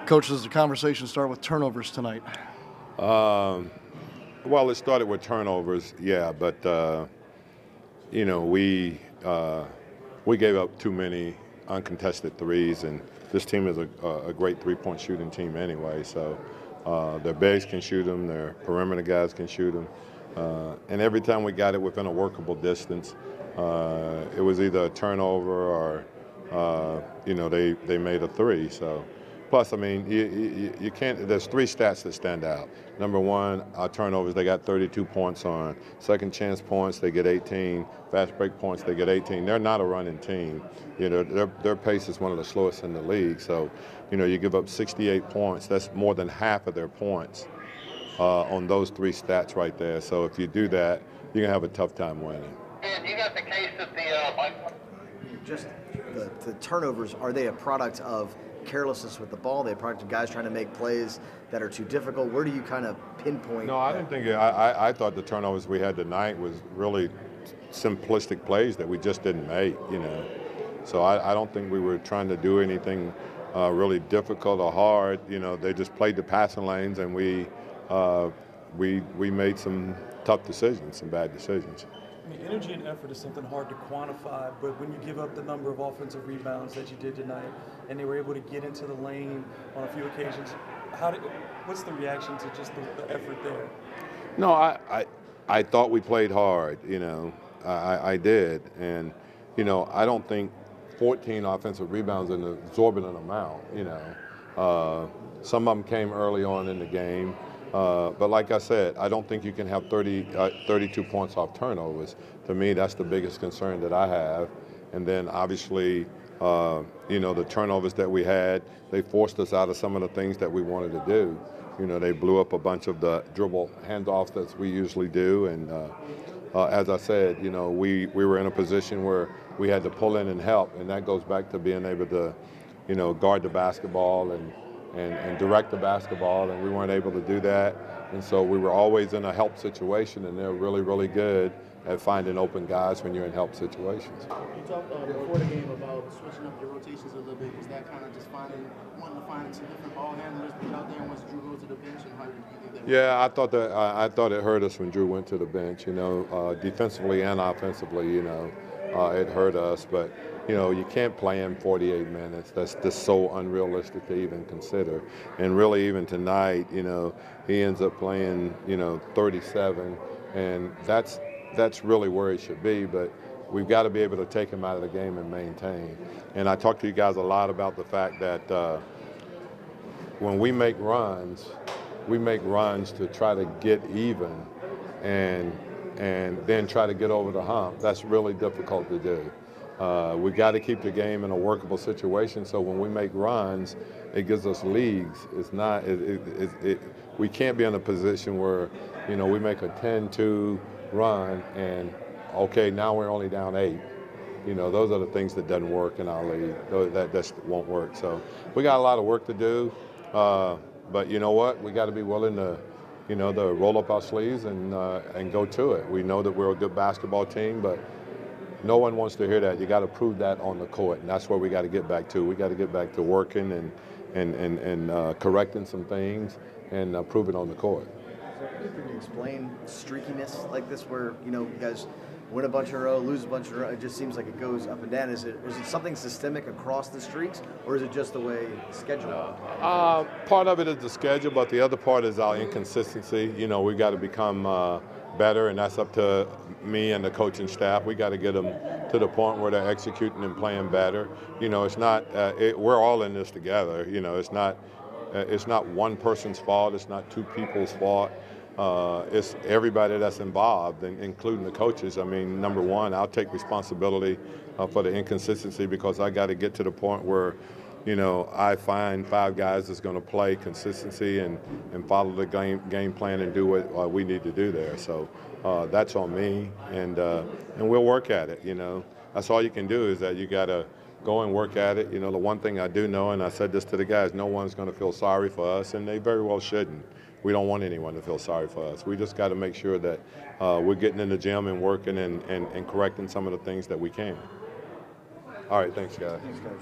Coach, does the conversation start with turnovers tonight? Well, it started with turnovers, yeah, but you know, we gave up too many uncontested threes, and this team is a great three-point shooting team anyway. So their bigs can shoot them, their perimeter guys can shoot them, and every time we got it within a workable distance, it was either a turnover or you know, they made a three. So. Plus, I mean, you can't, there's three stats that stand out. Number one, our turnovers, they got 32 points on. Second chance points, they get 18. Fast break points, they get 18. They're not a running team. You know, their pace is one of the slowest in the league. So, you know, you give up 68 points. That's more than half of their points on those three stats right there. So if you do that, you're going to have a tough time winning. And you got the case that Just the turnovers, are they a product of carelessness with the ball? They're a product of guys trying to make plays that are too difficult? Where do you kind of pinpoint? No, I didn't think I thought the turnovers we had tonight was really simplistic plays that we just didn't make, you know. So I don't think we were trying to do anything really difficult or hard. You know, they just played the passing lanes, and we made some tough decisions, some bad decisions. I mean, energy and effort is something hard to quantify, but when you give up the number of offensive rebounds that you did tonight, and they were able to get into the lane on a few occasions, what's the reaction to just the effort there? No, I thought we played hard, you know. I did, and, you know, I don't think 14 offensive rebounds is an exorbitant amount, you know. Some of them came early on in the game. But like I said, I don't think you can have 32 points off turnovers. To me, that's the biggest concern that I have. And then obviously, you know, the turnovers that we had, they forced us out of some of the things that we wanted to do. You know, they blew up a bunch of the dribble handoffs that we usually do. And as I said, you know, we were in a position where we had to pull in and help. And that goes back to being able to, you know, guard the basketball and direct the basketball, and we weren't able to do that. And so we were always in a help situation, and they're really, really good at finding open guys when you're in help situations. You talked before the game about switching up your rotations a little bit. Was that kind of just wanting to find some different ball handlers out there once Drew goes to the bench, and how do you think that? Yeah, I thought it hurt us when Drew went to the bench. You know, defensively and offensively, you know, it hurt us, but. You know, you can't play him 48 minutes. That's just so unrealistic to even consider. And really, even tonight, you know, he ends up playing, you know, 37, and that's really where he should be. But we've got to be able to take him out of the game and maintain. And I talked to you guys a lot about the fact that when we make runs to try to get even, and then try to get over the hump. That's really difficult to do. We got to keep the game in a workable situation, so when we make runs, it gives us leads. It's not. We can't be in a position where, you know, we make a 10-2 run and okay, now we're only down 8. You know, those are the things that doesn't work in our league. That just won't work. So we got a lot of work to do, but you know what? We got to be willing to, you know, to roll up our sleeves and go to it. We know that we're a good basketball team, but. No one wants to hear that. You got to prove that on the court, and that's where we got to get back to. We got to get back to working and correcting some things and proving on the court. Can you explain streakiness like this, where you know you guys win a bunch in a row, lose a bunch in a row? It just seems like it goes up and down. Is it something systemic across the streaks, or is it just the way it's scheduled? Part of it is the schedule, but the other part is our inconsistency. You know, we got to become better, and that's up to me and the coaching staff. We got to get them to the point where they're executing and playing better. You know, it's not. We're all in this together. You know, it's not one person's fault. It's not two people's fault. It's everybody that's involved, including the coaches. I mean, number one, I'll take responsibility for the inconsistency because I got to get to the point where, you know, I find 5 guys that's going to play consistency and follow the game plan and do what we need to do there. So that's on me, and we'll work at it. You know, that's all you can do is that you got to go and work at it. You know, the one thing I do know, and I said this to the guys, no one's going to feel sorry for us, and they very well shouldn't. We don't want anyone to feel sorry for us. We just got to make sure that we're getting in the gym and working and correcting some of the things that we can. All right, thanks, guys. Thanks, Coach.